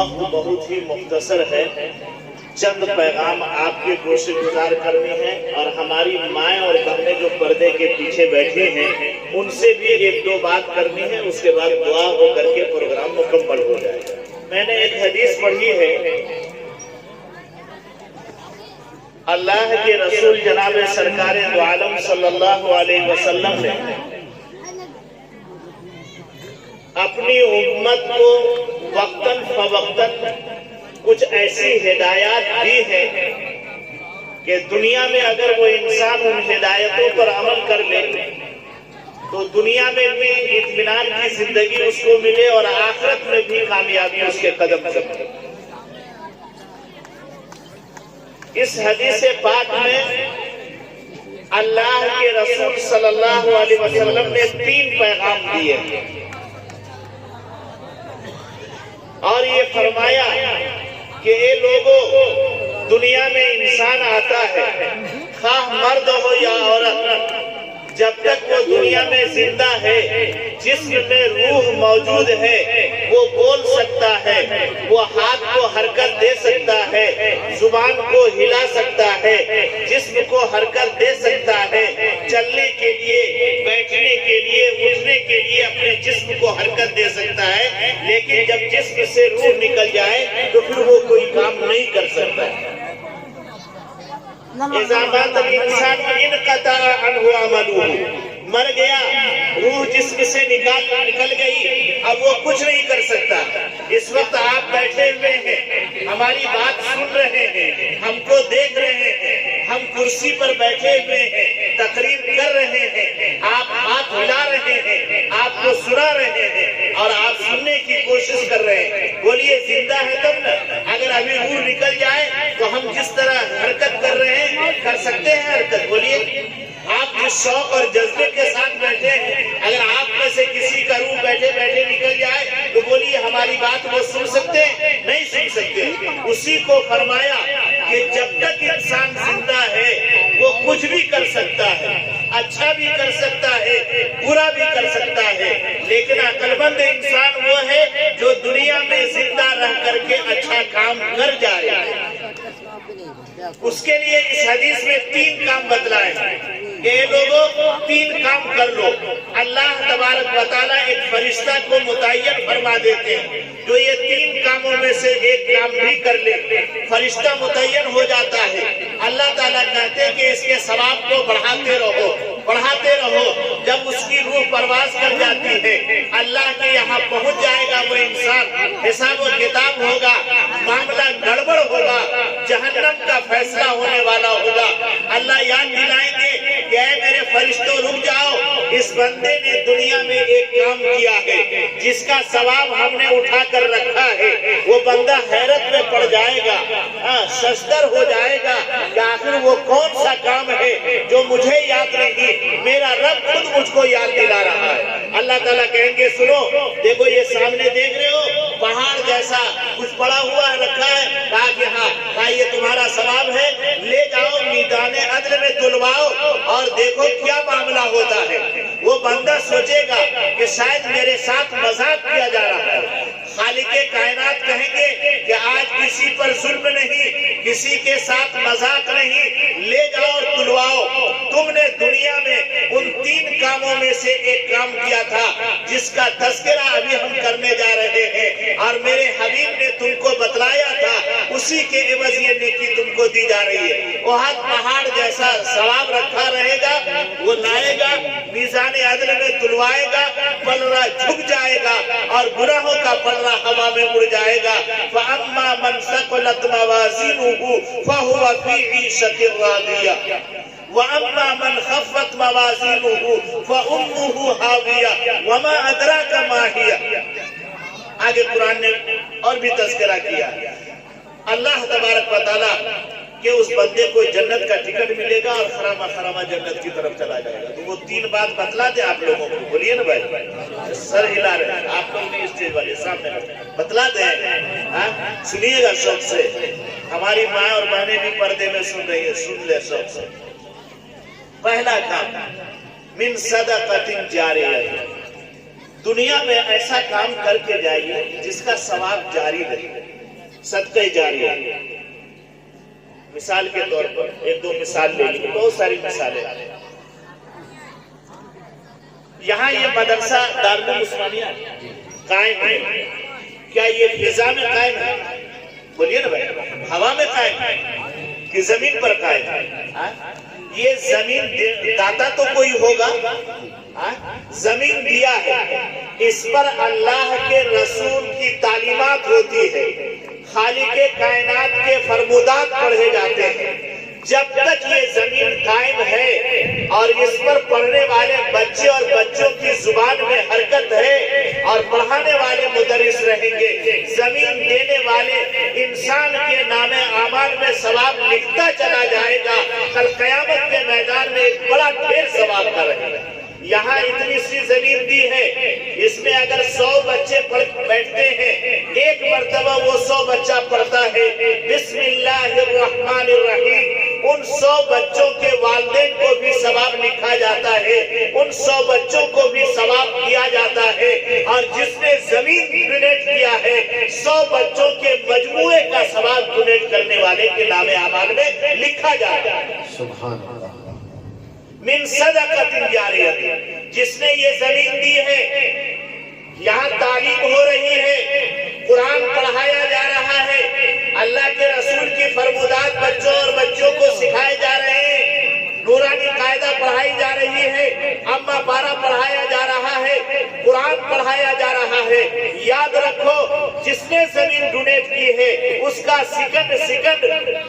وقت بہت ہی مختصر ہے، چند پیغام آپ کے گوش گزار کرنے ہیں اور ہماری مائیں اور بہنیں جو پردے کے پیچھے بیٹھی ہیں ان سے بھی ایک دو بات کرنی ہے، اس کے بعد دعا ہو کر کے پروگرام مکمل ہو جائے گا۔ میں نے ایک حدیث پڑھی ہے، اللہ کے رسول جناب سرکار دو عالم صلی اللہ علیہ وسلم نے اپنی امت کو وقتاً فوقتاً کچھ ایسی ہدایات دی ہے کہ دنیا میں اگر وہ انسان ان ہدایتوں پر عمل کر لے تو دنیا میں بھی اطمینان کی زندگی اس کو ملے اور آخرت میں بھی کامیابی اس کے قدم چلے۔ اس حدیث پاک میں اللہ کے رسول صلی اللہ علیہ وسلم نے 3 پیغام دیے اور یہ فرمایا کہ اے لوگوں، دنیا میں انسان آتا ہے، خواہ مرد ہو یا عورت، جب تک وہ دنیا میں زندہ ہے، جسم میں روح موجود ہے، وہ بول سکتا ہے، وہ ہاتھ کو حرکت دے سکتا ہے، زبان کو ہلا سکتا ہے، جسم کو حرکت دے سکتا ہے، چلنے کے لیے، بیٹھنے کے لیے، اٹھنے کے لیے اپنے جسم کو حرکت دے سکتا ہے، لیکن جب جسم سے روح نکل جائے تو پھر وہ کوئی کام نہیں کر سکتا ہے۔ اذا مات الانسان انقطع عنہ عملہ، مر گیا، روح جسم سے نکل گئی، اب وہ کچھ نہیں کر سکتا۔ اس وقت آپ بیٹھے ہوئے ہیں، ہماری بات سن رہے ہیں، ہم کو دیکھ رہے ہیں، ہم کرسی پر بیٹھے ہوئے ہیں، تقریر کر رہے ہیں، آپ ہاتھ ہلا رہے ہیں، آپ کو سنا رہے ہیں اور آپ سننے کی کوشش کر رہے ہیں۔ بولیے زندہ ہے تب نا؟ اگر ابھی روح نکل جائے تو ہم جس طرح حرکت کر رہے ہیں کر سکتے ہیں حرکت؟ بولیے۔ آپ جس شوق اور جذبے کے ساتھ بیٹھے ہیں، اگر آپ میں سے کسی کا روح بیٹھے بیٹھے نکل جائے تو بولیے ہماری بات وہ سن سکتے ہیں؟ نہیں سن سکتے۔ اسی کو فرمایا کہ جب تک انسان زندہ ہے وہ کچھ بھی کر سکتا ہے، اچھا بھی کر سکتا ہے، برا بھی کر سکتا ہے، لیکن عقل مند انسان وہ ہے جو دنیا میں زندہ رہ کر کے اچھا کام کر جائے۔ اس کے لیے اس حدیث میں 3 کام بتلائے کہ اے لوگوں 3 کام کر لو۔ اللہ تبارک و تعالیٰ ایک فرشتہ کو متعین فرما دیتے ہیں جو یہ 3 کاموں میں سے ایک کام بھی کر لے، فرشتہ متعین ہو جاتا ہے۔ اللہ تعالیٰ کہتے ہیں کہ اس کے ثواب کو بڑھاتے رہو بڑھاتے رہو۔ جب اس کی روح پرواز کر جاتی ہے، اللہ کے یہاں پہنچ جائے گا وہ انسان، حساب و کتاب ہوگا، معاملہ گڑبڑ ہوگا، جہنم کا فیصلہ ہونے والا ہوگا۔ اللہ یاد دلائیں گے کہ اے میرے فرشتوں رک جاؤ، اس بندے نے دنیا میں ایک کام کیا ہے جس کا ثواب ہم نے اٹھا کر رکھا ہے۔ وہ بندہ حیرت میں پڑ جائے گا، ششدر ہو جائے گا کہ آخر وہ کون سا کام ہے جو مجھے یاد نہیں، میرا رب خود مجھ کو یاد دلا رہا ہے۔ اللہ تعالیٰ کہیں گے سنو، دیکھو یہ سامنے دیکھ رہے ہو پہاڑ جیسا کچھ پڑا ہوا رکھا ہے، کہا کہ ہاں یہ تمہارا ثواب ہے، لے جاؤ میدان عدل میں تلواؤ اور دیکھو کیا معاملہ ہوتا ہے۔ وہ بندہ سوچے گا کہ شاید میرے ساتھ مذاق کیا جا رہا ہے۔ خالق کائنات کہیں گے کہ آج کسی پر ظلم نہیں، کسی کے ساتھ مذاق نہیں، لے جاؤ اور تلواؤ۔ تم نے دنیا میں ان 3 کاموں میں سے ایک کام کیا تھا جس کا تذکرہ ابھی ہم کرنے جا رہے ہیں، اور میرے حبیب نے تم کو بتلایا تھا، اسی کے عوض یہ نیکی تم کو دی جا رہی ہے۔ وہاں پہاڑ جیسا ثواب رکھا رہے گا، وہ لائے گا، میزان عدل میں تلوائے گا، پلڑا جھک جائے گا اور گناہوں کا پلڑا ہوا میں اڑ جائے گا۔ فَأَمَّا مَنْ ثَقُلَتْ مَوَازِينُهُ فَهُوَ فِي عِيشَةٍ رَاضِيَةٍ وَأَمَّا مَنْ خَفَّتْ مَوَازِينُهُ فَأُمُّهُ هَاوِيَةٌ وَمَا أَدْرَاكَ مَا هِيَ۔ آگے قرآن نے اور بھی تذکرہ کیا، اللہ تبارک و تعالیٰ کہ اس بندے کو جنت کا ٹکٹ ملے گا اور خرامہ خرامہ جنت کی طرف چلا جائے گا۔ تو وہ 3 بات بتلا دے آپ لوگوں کو، بولیے نا بھائی، سر ہلا رہے ہیں آپ لوگ نے اسٹیج والے سامنے بتلا دیں، سنیے گا شوق سے۔ ہماری ماں اور بہنیں بھی پردے میں سن رہی ہیں، سن لے شوق سے۔ پہلا کام من صدقۃ جاریہ، دنیا میں ایسا کام کر کے جائیے جس کا ثواب جاری رہے، صدقہ جاری ہے۔ مثال کے طور پر ایک دو مثال لے لیجیے، بہت ساری مثالیں۔ یہاں یہ مدرسہ دارالعلوم عثمانیہ قائم ہے، کیا یہ فضا میں قائم ہے؟ بولیے نا بھائی، ہوا میں قائم ہے کہ زمین پر قائم ہے؟ یہ زمین داتا تو کوئی ہوگا، زمین دیا ہے، اس پر اللہ کے رسول کی تعلیمات ہوتی ہے، خالق کائنات کے فرمودات پڑھے جاتے ہیں۔ جب تک یہ زمین قائم ہے اور اس پر پڑھنے والے بچے اور بچوں کی زبان میں حرکت ہے اور پڑھانے والے مدرس رہیں گے، زمین دینے والے انسان کے نام اعمال میں ثواب لکھتا چلا جائے گا، کل قیامت کے میدان میں ایک بڑا ڈھیر ثواب کا رہے گا۔ یہاں اتنی سی زمین دی ہے، اس میں اگر 100 بچے بیٹھتے ہیں، ایک مرتبہ وہ 100 بچہ پڑھتا ہے بسم اللہ الرحمن الرحیم، ان 100 بچوں کے والدین کو بھی ثواب لکھا جاتا ہے، ان 100 بچوں کو بھی ثواب دیا جاتا ہے، اور جس نے زمین ڈونیٹ کیا ہے 100 بچوں کے مجموعے کا ثواب ڈونیٹ کرنے والے کے نام اعمال میں لکھا جاتا ہے۔ سبحان اللہ۔ من صدقۃ جاریہ، جس نے یہ زمین دی ہے، یہاں تعلیم ہو رہی ہے، قرآن پڑھایا جا رہا ہے، اللہ کے رسول کی فرمودات بچوں اور بچوں کو سکھائے جا رہے ہیں، نورانی قاعدہ پڑھائی جا رہی ہے، اما پارا پڑھایا جا رہا ہے، قرآن پڑھایا جا رہا ہے۔ یاد رکھو، جس نے زمین ڈونیٹ کی ہے اس کا سیکنڈ سیکنڈ،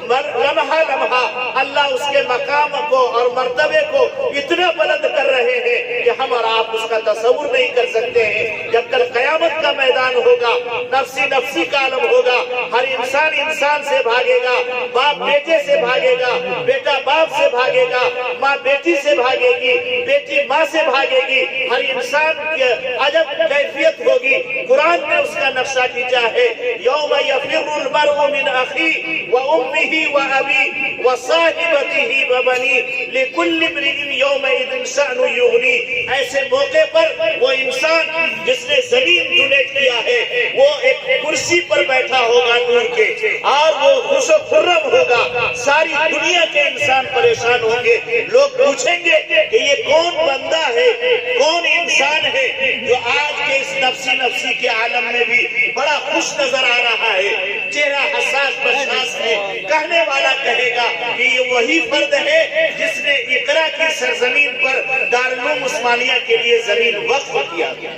لمحہ لمحہ اللہ اس کے مقام کو اور مرتبے کو اتنا بلند کر رہے ہیں کہ ہم اور آپ اس کا تصور نہیں کر سکتے ہیں۔ جب کل قیامت کا میدان ہوگا، نفسی نفسی کا عالم ہوگا، ہر انسان انسان سے بھاگے گا، باپ بیٹے سے بھاگے گا، بیٹا باپ سے بھاگے گا، ماں بیٹی سے بھاگے گی، بیٹی ماں سے بھاگے گی، ہر انسان کی عجب کیفیت ہوگی۔ قرآن نے اس کا نقشہ کھینچا ہے، یوم یفر المرء من اخیہ وامہ وابیہ وصاحبتہ وبنیہ لکل امرئ یومئذ شأن یغنیہ۔ ایسے موقع پر وہ انسان جس نے زمین ڈونیٹ کیا ہے وہ ایک کرسی پر بیٹھا ہوگا نور کے، اور وہ خوش و خرم ہوگا، ساری دنیا کے انسان پریشان ہوں گے۔ لوگ پوچھیں گے کہ یہ کون بندہ ہے، کون انسان ہے جو آج کے اس نفسی نفسی کے عالم میں بھی بڑا خوش نظر آ رہا ہے، چہرہ حساس بشاس ہے۔ کہنے والا کہے گا کہ یہ وہی فرد ہے جس نے اقرا کی سرزمین پر دارالعلوم عثمانیہ کے لیے زمین وقف کیا گیا۔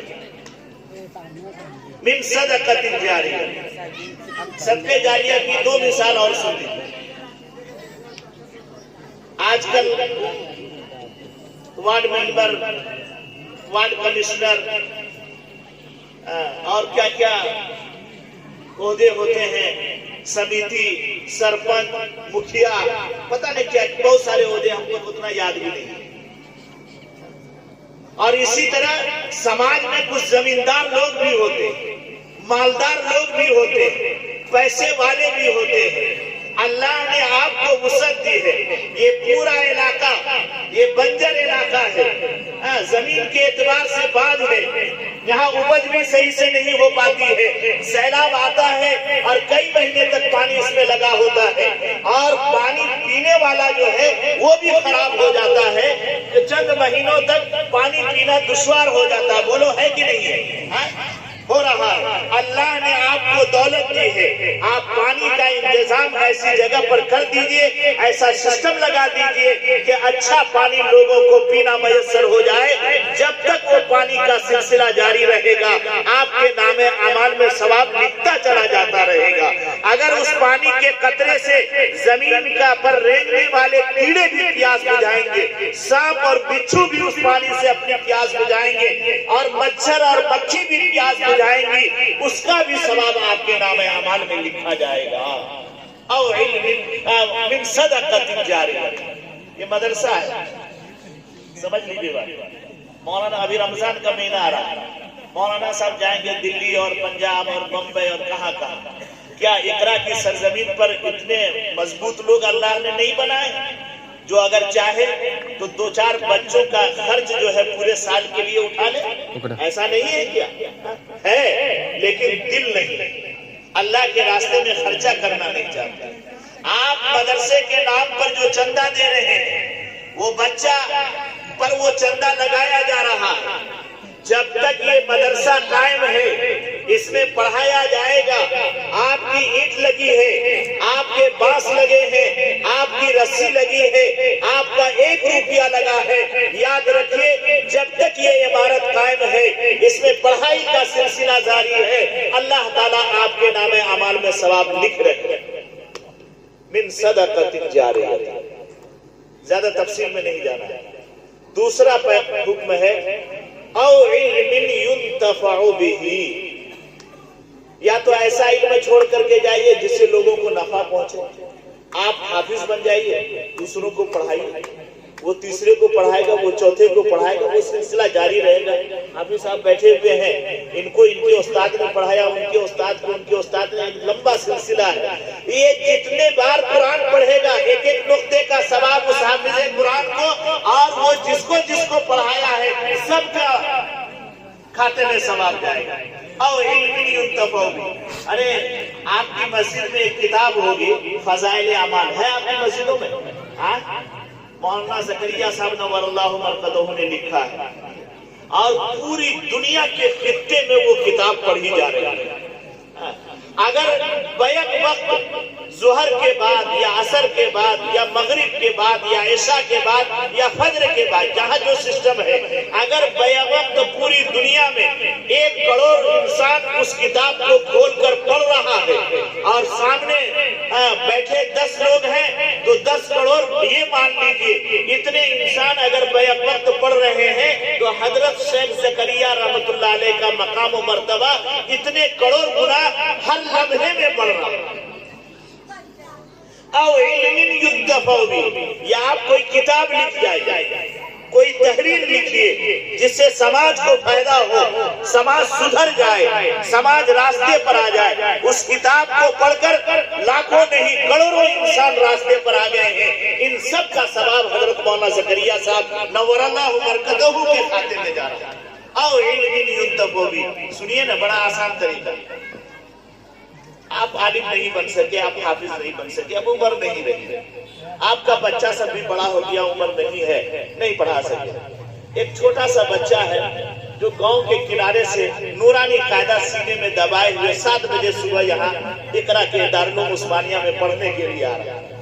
من صدقۃ جاریہ، صدقہ جاریہ کی دو مثال اور سنیں۔ آج کل وارڈ ممبر، وارڈ کمشنر اور کیا کیا عہدے ہوتے ہیں، سمیتی، سرپنچ، مکھیا، پتہ نہیں کیا بہت سارے عہدے، ہم کو اتنا یاد بھی نہیں۔ اور اسی طرح سماج میں کچھ زمیندار لوگ بھی ہوتے ہیں، مالدار لوگ بھی ہوتے ہیں، پیسے والے بھی ہوتے ہیں۔ اللہ نے آپ کو وسعت دی ہے، یہ پورا علاقہ یہ بنجر علاقہ ہے، زمین کے اعتبار سے باغ ہے، یہاں اپج بھی صحیح سے نہیں ہو پاتی ہے، سیلاب آتا ہے اور کئی مہینے تک پانی اس میں لگا ہوتا ہے، اور پانی پینے والا جو ہے وہ بھی خراب ہو جاتا ہے، چند مہینوں تک پانی پینا دشوار ہو جاتا ہے۔ بولو ہے کہ نہیں ہے؟ ہو رہا ہے۔ اللہ نے آپ کو دولت دی ہے، آپ پانی کا انتظام ایسی جگہ پر کر دیجئے، ایسا سسٹم لگا دیجئے کہ اچھا پانی لوگوں کو پینا میسر ہو جائے۔ جب تک وہ پانی کا سلسلہ جاری رہے گا، آپ کے نام اعمال میں ثواب لکھتا چلا جاتا رہے گا۔ اگر اس پانی کے قطرے سے زمین کا پر رینگنے والے کیڑے بھی پیاس بجھائیں گے، سانپ اور بچھو بھی اس پانی سے اپنی پیاس بجھائیں گے، اور مچھر اور مکھی بھی پیاس جائیں گی، اس کا بھی ثواب آپ کے نام اعمال میں لکھا جائے گا۔ او علم من صدقۃ جاریہ، یہ مدرسہ ہے، سمجھ لیجیے بات۔ مولانا ابھی رمضان کا مہینہ آ رہا ہے، مولانا صاحب جائیں گے دلی اور پنجاب اور بمبئی اور کہاں کہاں۔ کیا اقرا کی سرزمین پر اتنے مضبوط لوگ اللہ نے نہیں بنائے؟ جو اگر چاہے تو 2-4 بچوں کا خرچ جو ہے پورے سال کے لیے اٹھا لے. ایسا نہیں ہے کیا؟ ہے، لیکن دل نہیں، اللہ کے راستے میں خرچہ کرنا نہیں چاہتا. آپ مدرسے کے نام پر جو چندہ دے رہے ہیں، وہ بچہ پر وہ چندہ لگایا جا رہا ہے. جب تک یہ مدرسہ قائم ہے، اس میں پڑھایا جائے گا. آپ کی اینٹ لگی ہے، آپ کے بانس لگے ہیں، آپ کی رسی لگی ہے، آپ کا 1 روپیہ لگا ہے. یاد رکھیے، جب تک یہ عمارت قائم ہے، اس میں پڑھائی کا سلسلہ جاری ہے. اللہ تعالیٰ آپ کے نام اعمال میں ثواب لکھ رہے ہیں. من صدقۃ جاریہ. زیادہ تفصیل میں نہیں جانا ہے. دوسرا حکم ہے او علم ينتفع به. یا تو ایسا علم چھوڑ کر کے جائیے جس سے لوگوں کو نفع پہنچے. آپ حافظ بن جائیے، دوسروں کو پڑھائیے. وہ تیسرے کو پڑھائے گا، وہ چوتھے کو پڑھائے گا، وہ سلسلہ جاری رہے گا. حافظ صاحب بیٹھے ہوئے ہیں، ان کو ان کے استاد نے پڑھایا، ان کے استاد کو ان کے استاد نے. لمبا سلسلہ ہے. یہ جتنے بار قرآن پڑھے گا، 1 نقطے کا ثواب اس حافظ قرآن کو اور وہ جس کو پڑھایا ہے سب کا کھاتے میں ثواب جائے گا. او علم ينتفع به. ارے آپ کی مسجد میں ایک کتاب ہوگی فضائل اعمال، ہے آپ کی مسجدوں میں؟ مولانا زکریا صاحب نور اللہ مرقدہ نے لکھا ہے، اور پوری دنیا کے خطے میں وہ کتاب پڑھی جا رہی ہے. اگر بیک وقت ظہر کے بعد یا عصر کے بعد یا مغرب کے بعد یا عشاء کے بعد یا فجر کے بعد، جہاں جو سسٹم ہے، اگر بیک وقت پوری دنیا میں 1 کروڑ انسان اس کتاب کو کھول کر پڑھ رہا ہے اور سامنے بیٹھے 10 لوگ ہیں تو 10 کروڑ، یہ مان لیجیے اتنے انسان اگر بیک وقت پڑھ رہے ہیں تو حضرت شیخ زکریا رحمت اللہ علیہ کا مقام و مرتبہ اتنے کروڑ گنا ہر لمحے میں بڑھ رہا ہے. او علم ينتفع به. یا آپ کوئی کتاب لکھ جائے، کوئی تحریر لکھیے جس سے سماج کو فائدہ ہو، سماج سدھر جائے، سماج راستے پر آ جائے. اس کتاب کو پڑھ کر لاکھوں نہیں کروڑوں انسان راستے پر آ گئے ہیں. ان سب کا ثواب حضرت مولانا زکریا صاحب نور اللہ مرقدہ کے کھاتے میں جا رہا ہے. او علم ينتفع به. سنیے نا، بڑا آسان طریقہ. آپ عالم نہیں بن سکے، آپ حافظ نہیں بن سکے، اب عمر نہیں رہی، آپ کا بچہ سب بھی بڑا ہو گیا، عمر نہیں ہے، نہیں پڑھا سکے. ایک چھوٹا سا بچہ ہے جو گاؤں کے کنارے سے نورانی قاعدہ سینے میں دبائے ہوئے 7 بجے صبح یہاں اقرا کے دارالعلوم عثمانیہ میں پڑھنے کے لیے آ رہا ہے.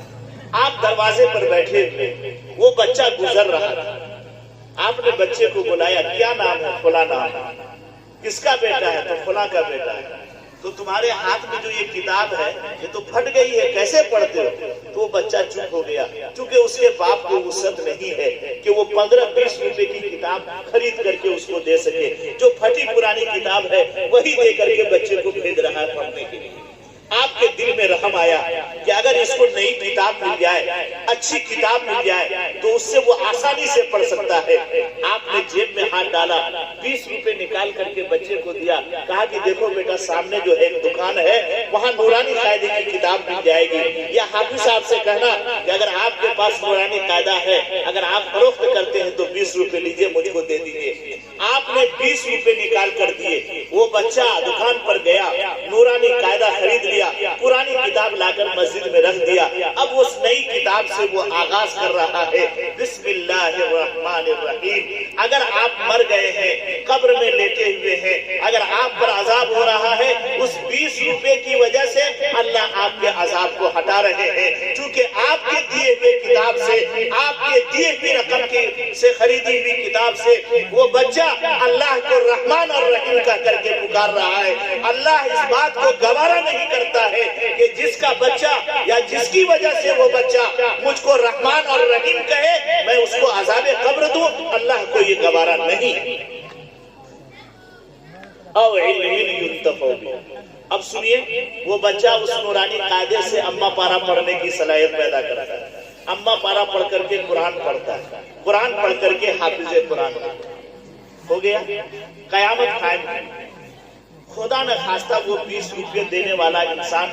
آپ دروازے پر بیٹھے ہوئے، وہ بچہ گزر رہا تھا. آپ نے بچے کو بلایا، کیا نام ہے؟ فلاں نام ہے. کس کا بیٹا ہے؟ تو فلاں کا بیٹا ہے. تو تمہارے ہاتھ میں جو یہ کتاب ہے یہ تو پھٹ گئی ہے، کیسے پڑھتے ہو؟ تو وہ بچہ چپ ہو گیا، چونکہ اس کے باپ کو وسعت نہیں ہے کہ وہ 15-20 روپے کی کتاب خرید کر کے اس کو دے سکے. جو پھٹی پرانی کتاب ہے وہی دے کر کے بچے کو بھیج رہا ہے پڑھنے کے لیے. آپ کے دل میں رحم آیا کہ اگر اس کو نئی کتاب مل جائے، اچھی کتاب مل جائے تو اس سے وہ آسانی سے پڑھ سکتا ہے. آپ نے جیب میں ہاتھ ڈالا، 20 روپے نکال کر کے بچے کو دیا، کہا کہ دیکھو بیٹا، سامنے جو ہے ایک دکان ہے، وہاں نورانی قاعدے کی کتاب مل جائے گی. یا حافظ صاحب سے کہنا کہ اگر آپ کے پاس نورانی قاعدہ ہے، اگر آپ فروخت کرتے ہیں تو 20 روپے لیجئے، مجھ کو دے دیجیے. آپ نے 20 روپے نکال کر دیے. وہ بچہ دکان پر گیا، نورانی قاعدہ خرید لیا، پرانی کتاب لا کر مسجد میں رکھ دیا. اب اس نئی کتاب سے وہ آغاز کر رہا ہے، بسم اللہ الرحمن الرحیم. اگر آپ مر گئے ہیں، قبر میں لیٹے ہوئے ہیں، اگر آپ پر عذاب ہو رہا ہے، اس 20 روپے کی وجہ سے اللہ آپ کے عذاب کو ہٹا رہے ہیں. چونکہ آپ کے دیے ہوئے کتاب سے، آپ کے دیے ہوئے رقم سے خریدی ہوئی کتاب سے وہ بچہ اللہ کو رحمان اور رحیم کا کر کے پکار رہا ہے. اللہ اس بات کو گوارا نہیں کرتا ہے کہ جس کا بچہ یا جس کی وجہ سے وہ بچہ مجھ کو رحمان اور رحیم کہے، میں اس کو عذاب قبر دوں. اللہ کو یہ گوارا نہیں. او علم ينتفع به. اب سنیے، وہ بچہ اس نورانی قاعدے سے اما پارا پڑھنے کی صلاحیت پیدا کرتا ہے. اما پارا پڑھ کر کے قرآن پڑھتا ہے، قرآن پڑھ کر کے حافظ قرآن ہو گیا. قیامت قائم ہے. خدا نہ خواستہ وہ 20 روپے دینے والا انسان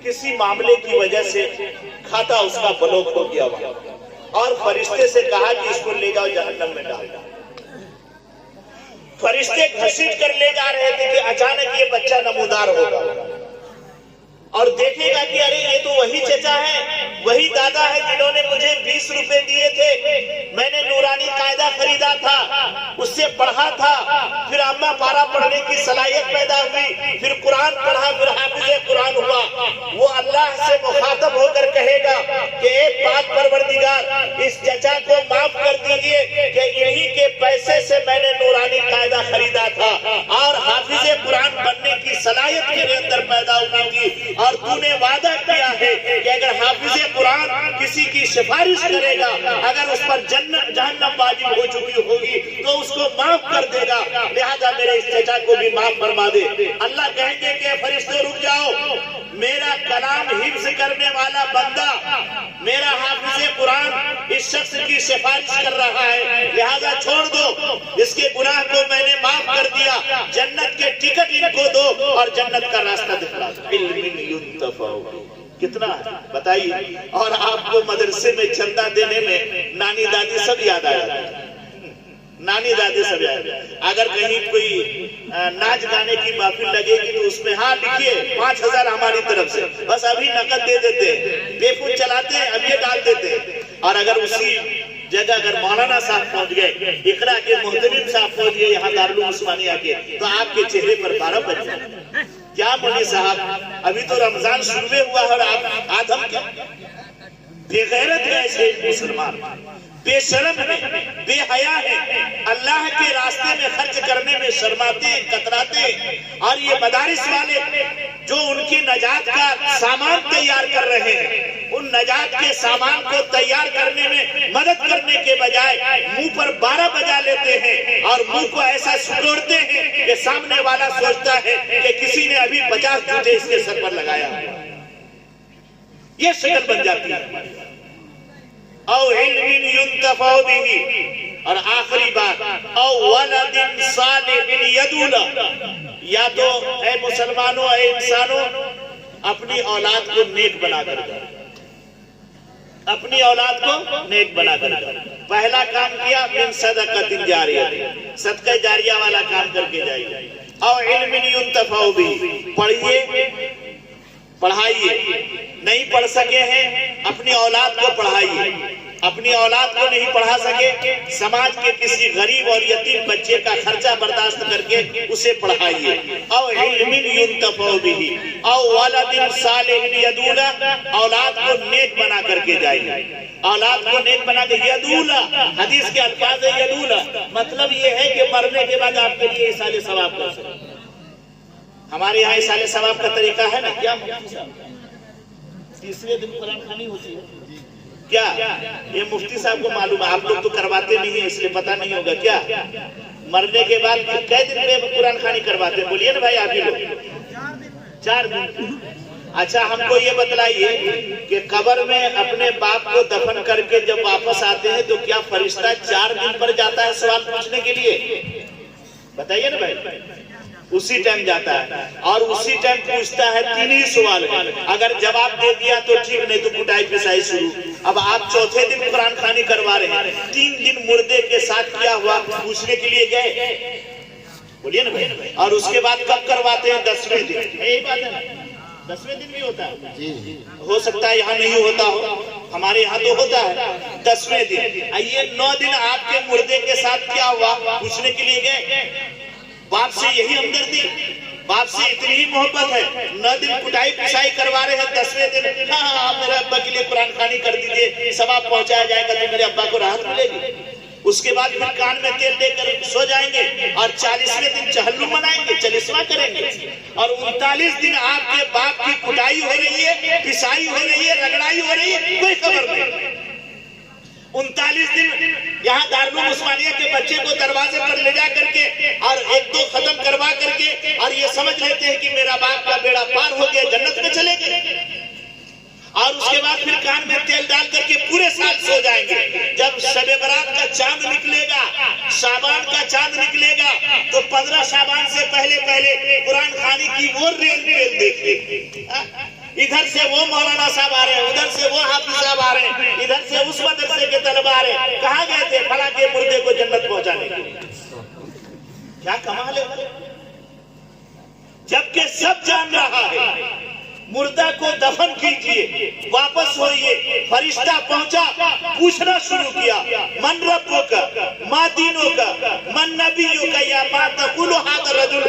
کسی معاملے کی وجہ سے کھاتا اس کا بلوک ہو گیا ہوا، اور فرشتے سے کہا کہ اس کو لے جاؤ جہنم میں ڈال دو۔ فرشتے گھسیٹ کر لے جا رہے تھے کہ اچانک یہ بچہ نمودار ہوگا اور دیکھے گا کہ ارے یہ تو وہی چچا ہے، وہی دادا ہے جنہوں نے مجھے 20 روپے دیے تھے، میں نے نورانی قاعدہ خریدا تھا، اس سے پڑھا تھا، پھر اما پارا پڑھنے کی صلاحیت پیدا ہوئی، پھر قرآن پڑھا، پھر حافظ قرآن ہوا۔ وہ اللہ سے مخاطب ہو کر کہے گا کہ اے پاک پروردگار، اس چچا کو معاف کر دیجئے کہ انہی کے پیسے سے میں نے نورانی قاعدہ خریدا تھا اور حافظ قرآن بننے کی صلاحیت میرے اندر پیدا ہوئی تھی، اور تو نے وعدہ کیا ہے کہ اگر حافظ قرآن کسی کی سفارش کرے گا، اگر اس پر جہنم واجب ہو چکی ہوگی تو اس کو معاف کر دے گا، لہذا میرے اس چچا کو بھی معاف فرما دے۔ اللہ کہیں گے کہ فرشتوں رک جاؤ، میرا کلام حفظ کرنے والا بندہ، میرا حافظ قرآن اس شخص کی سفارش کر رہا ہے، لہذا چھوڑ دو، اس کے گناہ کو میں نے معاف کر دیا، جنت کے ٹکٹ ان کو دو اور جنت کا راستہ دکھلا دو۔ کتنا ہے بتائیے؟ اور آپ کو مدرسے میں چندہ دینے میں نانی دادی سب یاد آ جاتا ہے، نانی دادی سب یاد۔ اگر کہیں کوئی ناچ گانے کی محفل لگے گی تو اس میں ہاں لکھیے 5000 ہماری طرف سے، بس ابھی نقد دے دیتے ہیں، بے فون چلاتے ہیں، اب یہ ڈال دیتے ہیں۔ اور اگر اسی جگہ اگر مولانا صاحب پہنچ گئے، اقرا کے محترم صاحب پہنچ گئے یہاں دارالعلوم عثمانیہ کے، تو آپ کے چہرے پر 12 بج جائے۔ کیا مولوی صاحب، ابھی تو رمضان شروع ہوا ہے اور آپ آدم کیا بے غیرت ہے ایسے مسلمان، بے شرم ہے، بے حیا ہے، اللہ کے راستے میں خرچ کرنے میں شرماتے ہیں، کتراتے ہیں۔ اور یہ مدارس والے جو ان کی نجات کا سامان تیار کر رہے ہیں، ان نجات کے سامان کو تیار کرنے میں مدد کرنے کے بجائے منہ پر 12 بجا لیتے ہیں اور منہ کو ایسا سکوڑتے ہیں کہ سامنے والا سوچتا ہے کہ کسی نے ابھی 50 جوتے اس کے سر پر لگایا۔ یہ شکل بن جاتی ہے۔ او علم ينتفع به، اور آخری بات، او ولد صالح يدعو له، یا تو اے مسلمانوں، اے انسانوں، اپنی اولاد کو نیک بنا کر دو، اپنی اولاد کو نیک بنا کر دو۔ پہلا کام کیا من صدقۃ جاریہ، صدقہ جاریہ والا کام کر کے جائیے۔ او علم ينتفع به، پڑھیے، پڑھائیے، نہیں پڑھ سکے ہیں اپنی اولاد کو پڑھائیے، اپنی اولاد کو نہیں پڑھا سکے سماج کے کسی غریب اور یتیم بچے کا خرچہ برداشت کر کے اسے پڑھائیے۔ او علم ينتفع به او ولد صالح يدعو له، اولاد کو نیک بنا کر کے جائیے، اولاد کو نیک بنا کے يدعو له، حدیث کے الفاظ ہے يدعو له، مطلب یہ ہے کہ مرنے کے بعد آپ کے لیے ایصال ثواب کر سکے۔ ہمارے یہاں ایصال ثواب کا طریقہ ہے نا، کیا مفتی صاحب تیسرے دن قرآن خوانی ہوتی ہے کیا؟ یہ مفتی صاحب کو معلوم ہے، آپ لوگ تو کرواتے نہیں ہیں اس لیے پتہ نہیں ہوگا۔ کیا مرنے کے بعد کئی دن میں قرآن خوانی کرواتے ہیں؟ بولیے نا بھائی آپ ہی لوگ۔ 4 دن۔ اچھا ہم کو یہ بتلائیے کہ قبر میں اپنے باپ کو دفن کر کے جب واپس آتے ہیں تو کیا فرشتہ 4 دن پر جاتا ہے سوال پوچھنے کے لیے؟ بتائیے نا بھائی۔ اسی ٹائم جاتا ہے اور اسی ٹائم پوچھتا ہے 3 ہی سوال ہے، اگر جواب دے دیا تو ٹھیک، نہیں تو کٹائی پسائی شروع۔ اب آپ 4تھے دن قرآن خوانی کروا رہے ہیں، 3 دن مردے کے ساتھ کیا ہوا پوچھنے کے لیے گئے؟ بولیے نا بھائی۔ اور اس کے بعد کب کرواتے ہیں؟ 10ویں دن۔ یہی بات ہے نا، 10ویں دن بھی ہوتا ہے، ہو سکتا ہے یہاں نہیں ہوتا ہو، ہمارے یہاں تو ہوتا ہے 10ویں دن۔ آئیے 9 دن آپ کے مردے کے ساتھ کیا ہوا پوچھنے کے لیے گئے؟ باپ سے یہی ہمدردی، باپ سے اتنی ہی محبت ہے، 9 دن کٹائی پسائی کروا رہے ہیں، 10ویں دن ہاں میرے ابا کے لیے قرآن خوانی کر دیجئے، ثواب پہنچایا جائے گا تو میرے ابا کو راحت ملے گی۔ اس کے بعد پھر کان میں تیل دے کر سو جائیں گے اور 40ویں دن چہلم منائیں گے، چلیسواں کریں گے، اور 39 دن آپ کے باپ کی کٹائی ہو رہی ہے، پسائی ہو رہی ہے، رگڑائی ہو رہی ہے، کوئی خبر نہیں۔ 39 دن یہاں دارالعلوم عثمانیہ کے بچے کو دروازے پر لے جا کر کے اور 1-2 ختم کروا کر کے اور یہ سمجھ لیتے ہیں کہ میرا باپ کا بیڑا پار ہو گیا، جنت میں چلے گئے، اور اس کے بعد پھر کان میں تیل ڈال کر کے پورے سال سو جائیں گے۔ جب شب برات کا چاند نکلے گا، شعبان کا چاند نکلے گا تو 15 شعبان سے پہلے قرآن خوانی کی وہ ریل دیکھیں گے۔ ادھر سے وہ مولانا صاحب آ رہے ہیں، ادھر سے وہ حافظ صاحب آ رہے ہیں، ادھر سے اس مدرسے کے طلبہ آ رہے ہیں. کہاں گئے تھے؟ فلاں کے مردے کو جنت پہنچانے کے لیے. کیا کمال ہے؟ جبکہ سب جان رہا ہے مردہ کو دفن کیجئے، واپس ہوئیے. فرشتہ پہنچا، پوچھنا شروع کیا، من ربک، ما دینک، من نبیک، یا ما تقول ھذا الرجل.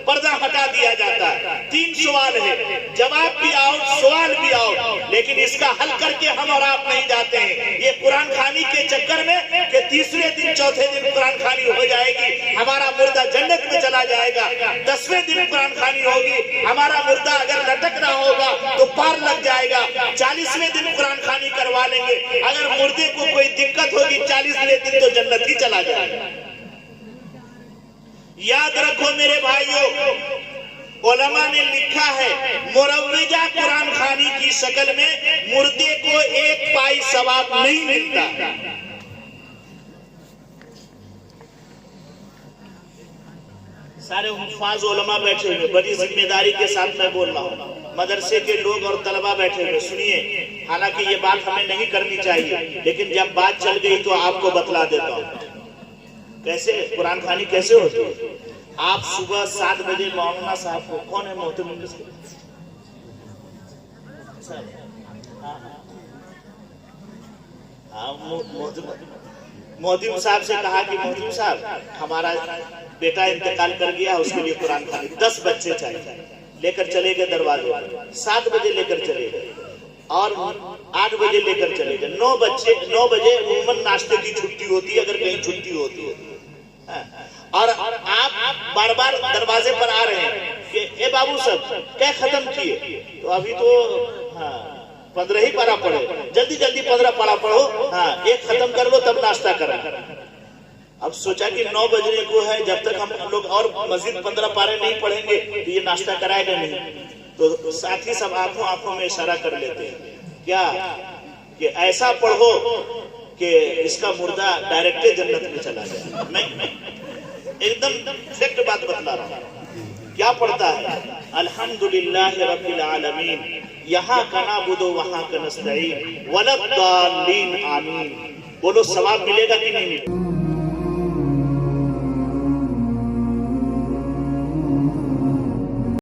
پردہ ہٹا دیا جاتا ہے. 3 سوال ہے، جواب بھی آؤ، سوال بھی آؤ، لیکن اس کا حل کر کے ہم اور آپ نہیں جاتے ہیں. یہ قرآن خوانی کے چکر میں کہ تیسرے دن چوتھے دن قرآن خوانی ہو جائے گی، ہمارا مردہ جنت میں چلا جائے گا. 10ویں دن قرآن خوانی ہوگی، ہمارا مردہ اگر لٹک رہا ہوگا تو پار لگ جائے گا. 40ویں دن قرآن خوانی کروا لیں گے. اگر مردے کو کوئی دقت ہوگی 40ویں دن تو جنت ہی چلا جائے گا. یاد رکھو میرے بھائیوں، علماء نے لکھا ہے مروجہ قرآن خوانی کی شکل میں مردے کو 1 پائی ثواب نہیں ملتا. سارے حفاظ علماء بیٹھے ہوئے، بڑی ذمہ داری کے ساتھ میں بول رہا ہوں. مدرسے کے لوگ اور طلبہ بیٹھے ہوئے، سنیے. حالانکہ یہ بات ہمیں نہیں کرنی چاہیے، لیکن جب بات چل گئی تو آپ کو بتلا دیتا ہوں. کیسے قرآن خوانی کیسے ہوتی ہے؟ آپ صبح 7 بجے مولانا صاحب کو، کون ہے محترم محترم صاحب سے کہا کہ محترم صاحب ہمارا بیٹا انتقال کر گیا، اس کے لیے قرآن خوانی 10 بچے چاہیے. لے کر چلے گئے دروازے پر. 7 بجے لے کر چلے گئے اور 8 بجے لے کر چلے گئے. 9 بجے عموماً ناشتے کی چھٹی ہوتی ہے اگر کہیں چھٹی ہوتی ہے. اور آپ بار بار دروازے پر آ رہے ہیں کہ اے بابو صاحب کیا ختم کیے؟ تو ابھی تو 15 ہی پارا پڑھو، جلدی جلدی 15 پارا پڑھو، 1 ختم کر لو تب ناشتہ کریں. اب سوچا کہ 9 بجنے کو ہے، جب تک ہم لوگ اور مزید 15 پارے نہیں پڑھیں گے تو یہ ناشتہ کرائے گا نہیں. تو ساتھی سب آنکھوں میں اشارہ کر لیتے ہیں کیا کہ ایسا پڑھو کہ اس کا مردہ ڈائریکٹ جنت میں چلا جائے. میں ایک دم فیکٹ بات بتلا رہا ہوں. کیا پڑھتا ہے؟ الحمدللہ رب العالمین، یہاں کا نعبد و وہاں کا نستعین، ولا الضالین آمین. بولو ثواب ملے گا کہ نہیں ملے گا؟